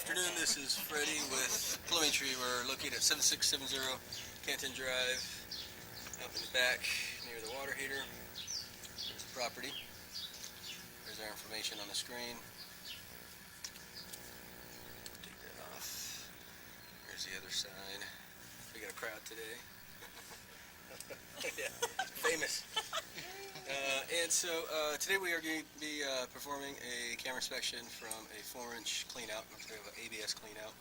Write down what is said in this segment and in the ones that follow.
afternoon, this is Freddie with Plumbing Tree. We're located at 7670 Canton Drive, up in the back near the water heater. There's the property. There's our information on the screen. Take that off. Here's the other side. We got a crowd today. Yeah, famous. Today we are going to be performing a camera inspection from a 4-inch clean out, an ABS clean out.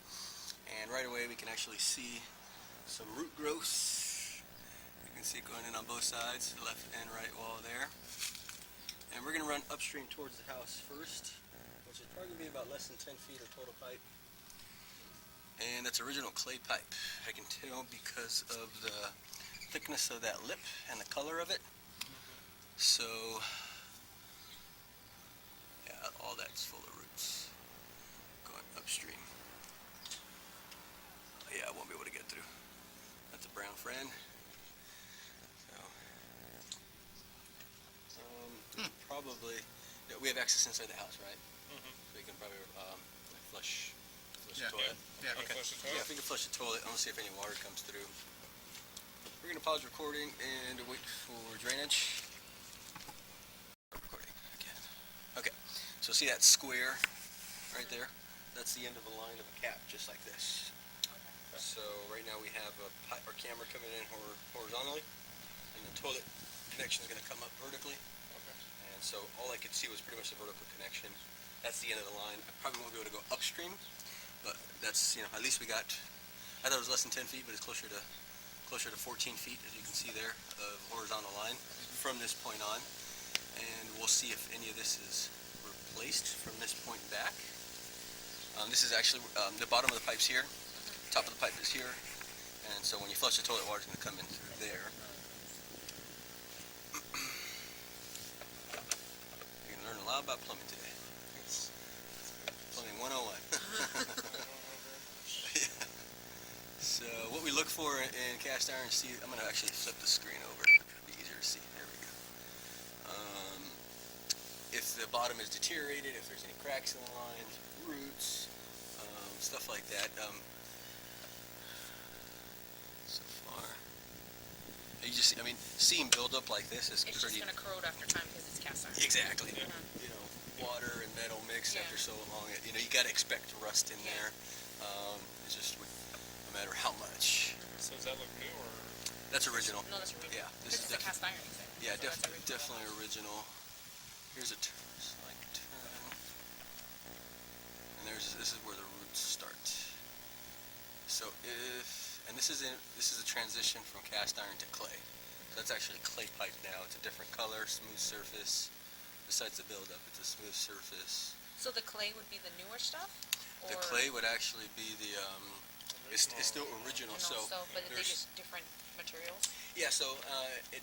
And right away we can actually see some root growth. You can see it going in on both sides, left and right wall there. And we're going to run upstream towards the house first, which is probably going to be about less than 10 feet of total pipe. And that's original clay pipe. I can tell because of the thickness of that lip and the color of it. So, yeah, all that's full of roots going upstream. Yeah, I won't be able to get through. That's a brown friend. So, probably, yeah, we have access inside the house, right? So you can probably flush the toilet. Yeah, Okay. flush the toilet. Yeah, if we can flush the toilet, I want to see if any water comes through. We're going to pause recording and wait for drainage. Recording again. Okay, so see that square right there? That's the end of a line of a cap, just like this. Okay. So right now we have our camera coming in horizontally, and the toilet connection is going to come up vertically. Okay. And so all I could see was pretty much the vertical connection. That's the end of the line. I probably won't be able to go upstream, but that's, at least we got, I thought it was less than 10 feet, but it's closer to 14 feet, as you can see there, of horizontal line from this point on. And we'll see if any of this is replaced from this point back. This is actually the bottom of the pipe's here, top of the pipe is here, and so when you flush the toilet, water's going to come in through there. You're going to learn a lot about plumbing today. It's plumbing 101. Yeah. So what we look for in cast iron steel, I'm going to actually flip the screen over. It'll be easier to see. There we go. If the bottom is deteriorated, if there's any cracks in the line, roots, stuff like that. So far, you just see, seam buildup like this is It's pretty. just going to corrode after time because it's cast iron. Exactly. Water and metal mixed after so long. You got to expect rust in there. It's just no matter how much. So does that look new or? That's original. No, that's original. Yeah, this is a cast iron thing. Yeah, so definitely original. Here's a slight turn, and this is where the roots start. So this is a transition from cast iron to clay. So that's actually clay pipe now. It's a different color, smooth surface. Besides the buildup, it's a smooth surface. So the clay would be the newer stuff? The clay would actually be the it's still original. But they just different materials? Yeah, so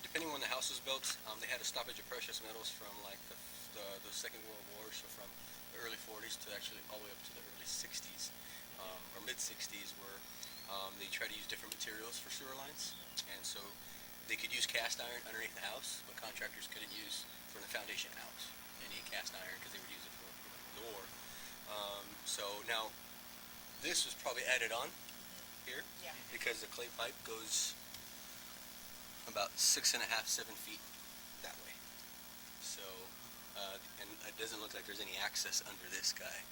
depending on when the house was built, they had a stoppage of precious metals from like the Second World War, so from the early 40s to actually all the way up to the early 60s, or mid-60s, where they tried to use different materials for sewer lines. And so they could use cast iron underneath the house, but contractors couldn't use from the foundation out any cast iron because they would use it for the war. So now this was probably added on here, because the clay pipe goes about 6.5, 7 feet that way. So, and it doesn't look like there's any access under this guy.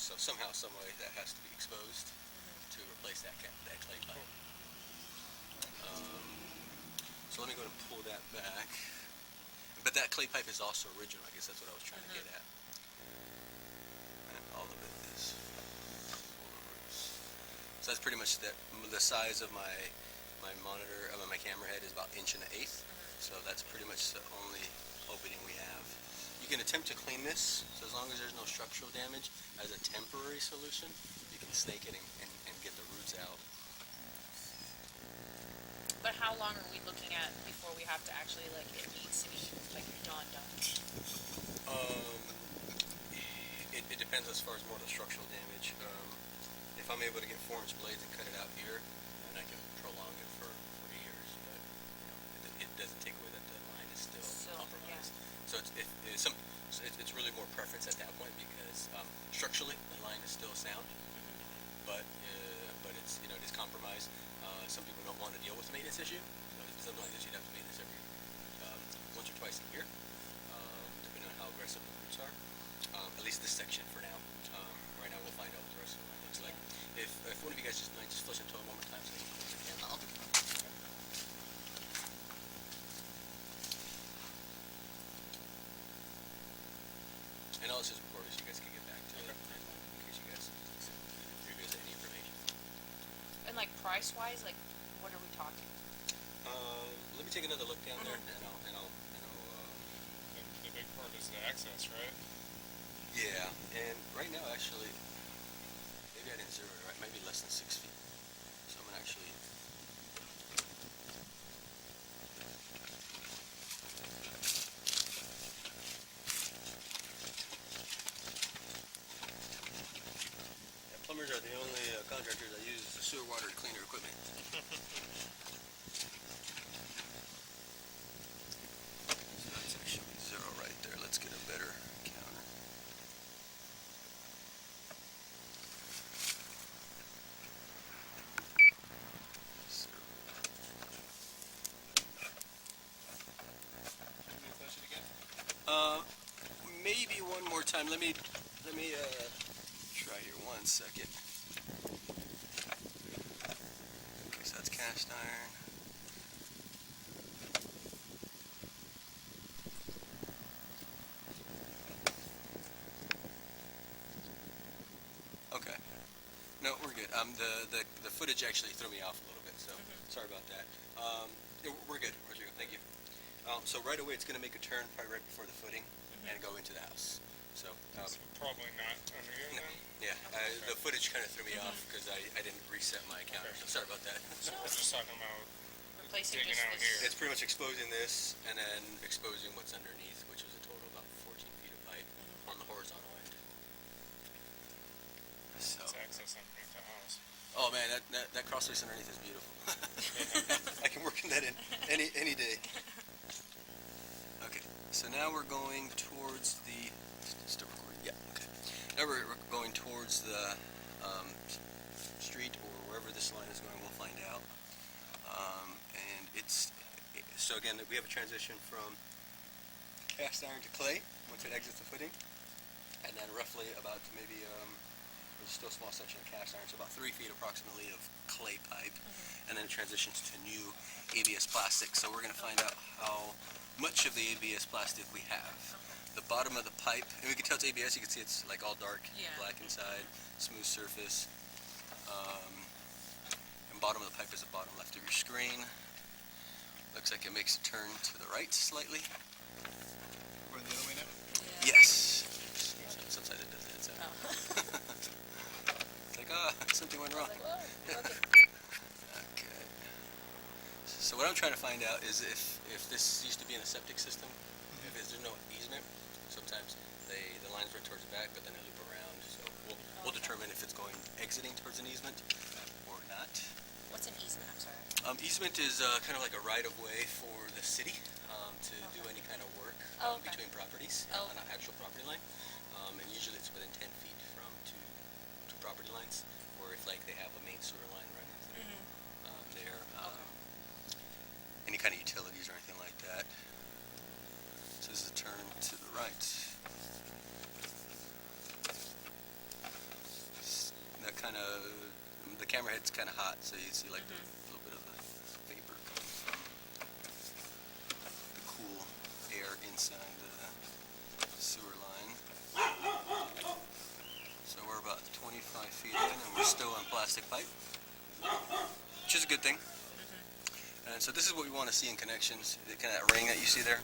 So somehow, some way, that has to be exposed to replace that clay pipe. So let me go and pull that back. But that clay pipe is also original. I guess that's what I was trying to get at. And all of it is. So that's pretty much that. The size of my monitor, my camera head is about 1.1 inches. So that's pretty much the only opening we have. You can attempt to clean this, so as long as there's no structural damage, as a temporary solution, you can snake it and get the roots out. But how long are we looking at before we have to actually, it needs to be, done? It depends as far as more of the structural damage. If I'm able to get 4-inch blades and cut it out here, then I can prolong it for years. But it doesn't take away that the line is still compromised. Yeah. So it's really more preference at that point because structurally the line is still sound, but it's it is compromised. Some people don't want to deal with the maintenance issue. Something like this you'd have to maintenance every once or twice a year, depending on how aggressive the roots are. At least this section for now. Right now we'll find out what the rest of the line looks like. If one of you guys just mind just flush into it one more time so you can close the camera. I'll do And all this is recorded so you guys can get back to it in case you guys revisit any information. And like price wise, like what are we talking? Let me take another look down there Mhm. and I'll The big part is the access, right? yeah, and right now actually maybe I didn't zero it right, maybe less than 6 feet. So I'm gonna actually yeah, plumbers are the only contractors that use sewer water cleaner equipment. So that's actually 0 right there. Let's get a better counter. Zero. Can you flush it again? Maybe one more time. Let me try here 1 second. Okay, so that's cast iron. Okay. No, we're good. The footage actually threw me off a little bit, so sorry about that. Yeah, we're good, Rodrigo. Thank you. So right away, it's going to make a turn probably right before the footing and go into the house. So So probably not under here no, then? yeah, the footage kind of threw me off because I didn't reset my counter. Okay. So sorry about that. So we're just talking about Replacing digging just out this. here. It's pretty much exposing this and then exposing what's underneath, which is a total of about 14 feet of pipe on the horizontal end. So, It's access underneath the house. oh man, that cross space underneath is beautiful. I can work in that in any day. Okay, so now we're going towards the. Still recording? Yeah. Okay. Now we're going towards the street or wherever this line is going. We'll find out. And so again we have a transition from cast iron to clay once it exits the footing, and then roughly about maybe there's still a small section of cast iron, so about 3 feet approximately of clay pipe, and then it transitions to new ABS plastic. So we're going to find out how much of the ABS plastic we have. The bottom of the pipe, and we can tell it's ABS. You can see it's like all dark, Yeah. black inside, smooth surface. And bottom of the pipe is the bottom left of your screen. Looks like it makes a turn to the right slightly. We're the other way now? Yes. Sometimes it does that. So. Oh. It's like, something went wrong. Like, whoa, okay. Okay. So what I'm trying to find out is if this used to be in a septic system, if there's no easement, sometimes the lines run towards the back, but then they loop around. So we'll Okay. determine if it's going exiting towards an easement or not. What's an easement? I'm sorry. Easement is kind of like a right of way for the city to do any kind of work Oh, okay. between properties Oh, on an actual property line, and usually it's within 10 feet from two property lines, or if like they have a main sewer line running through there, any kind of utilities or anything like that. So this is a turn to the right. That kind of, the camera head's kind of hot, so you see like the little bit of the vapor coming from the cool air inside the sewer line. So we're about 25 feet in, and we're still on plastic pipe, which is a good thing. And so this is what we want to see in connections. The kind of that ring that you see there.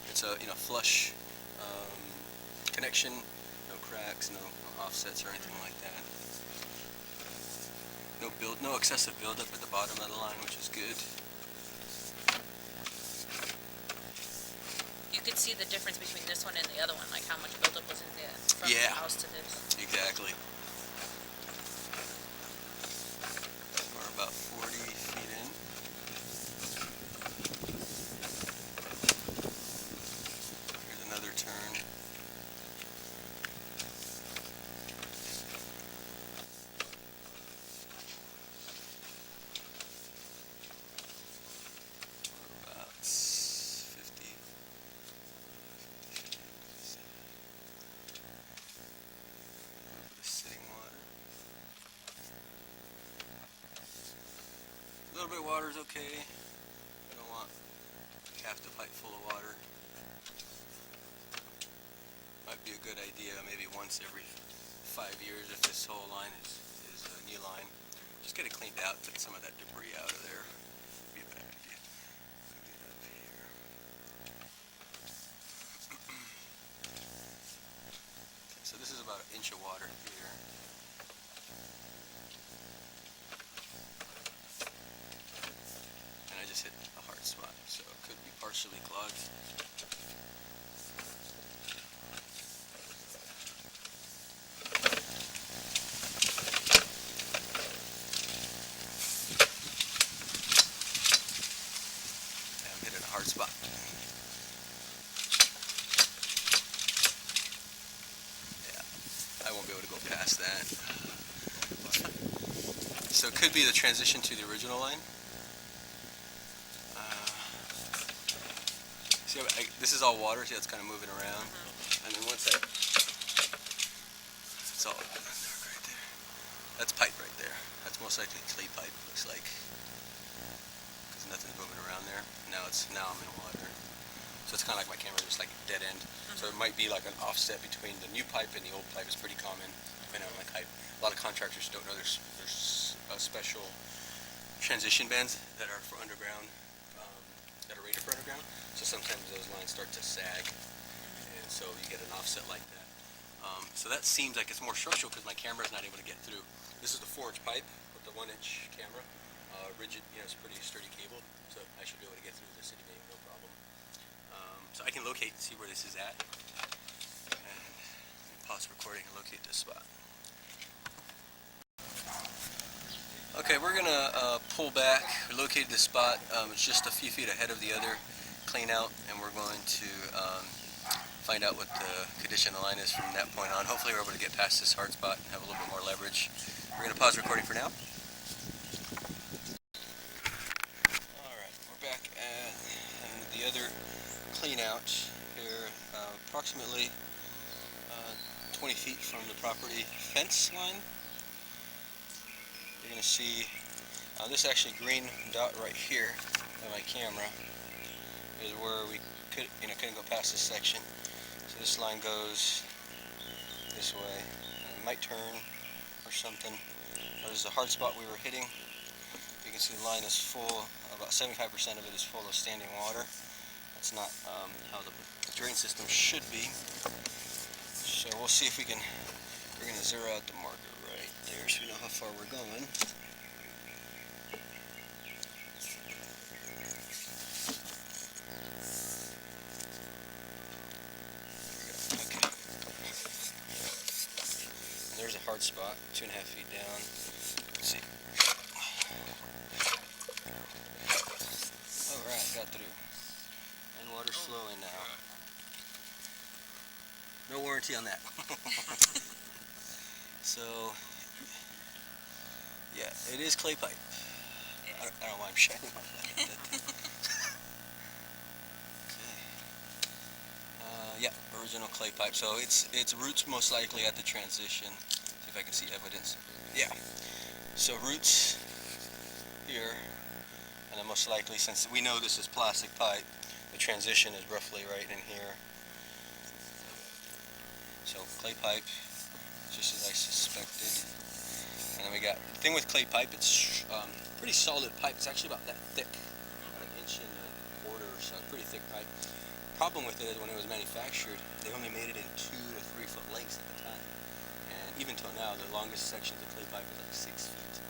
It's a flush connection, no cracks, no offsets or anything like that. No excessive buildup at the bottom of the line, which is good. You could see the difference between this one and the other one, like how much buildup was in the from Yeah. the house to this. Exactly. We're about 40 feet in. Here's another turn. little bit of water is okay. I don't want half the pipe full of water. Might be a good idea maybe once every 5 years if this whole line is a new line. Just get it cleaned out, get some of that debris out of there. Be a bad idea. Get up here. Okay, so this is about 1 inch of water here. And I just hit a hard spot, so it could be partially clogged. Hard spot. Yeah, I won't be able to go past that. So it could be the transition to the original line. See, this is all water. See, it's kind of moving around. And then once it's all right there. That's pipe right there. That's most likely clay pipe. Looks like. Nothing's moving around there. Now I'm in water. So it's kind of like my camera, just like dead end. So it might be like an offset between the new pipe and the old pipe. It's pretty common, depending on the pipe. A lot of contractors don't know there's special transition bands that are for underground, that are rated for underground. So sometimes those lines start to sag, and so you get an offset like that. So that seems like it's more structural because my camera's not able to get through. This is the 4-inch pipe with the 1-inch camera. Rigid, it's a pretty sturdy cable, so I should be able to get through the city bank, no problem. So I can locate and see where this is at, and pause recording and locate this spot. Okay, we're gonna pull back. We located this spot. It's just a few feet ahead of the other clean out, and we're going to find out what the condition of the line is from that point on. Hopefully we're able to get past this hard spot and have a little bit more leverage. We're gonna pause recording for now. Back at the other clean out here, approximately 20 feet from the property fence line. You're going to see this actually green dot right here on my camera is where we couldn't go past this section. So this line goes this way. It might turn or something. This is a hard spot we were hitting. You can see the line is full. About 75% of it is full of standing water. That's not how the drain system should be. So we'll see if we're going to zero out the marker right there so we know how far we're going. Okay. And there's a hard spot, 2.5 feet down. Let's see. Alright, got through. And water's flowing now. No warranty on that. So, yeah, it is clay pipe. I don't know why I'm shining my light at that thing. Okay. Yeah, original clay pipe. So it's roots most likely at the transition. See if I can see evidence. Yeah. So roots here. And then most likely, since we know this is plastic pipe, the transition is roughly right in here. So clay pipe, just as I suspected. And then we got, the thing with clay pipe, it's pretty solid pipe. It's actually about that thick, about 1.25 inches or so, pretty thick pipe. Problem with it is when it was manufactured, they only made it in 2 to 3 foot lengths at the time. And even till now, the longest section of the clay pipe is like 6 feet.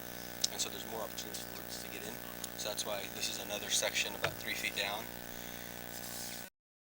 And so there's more opportunities for roots to get in. So that's why this is another section about 3 feet down.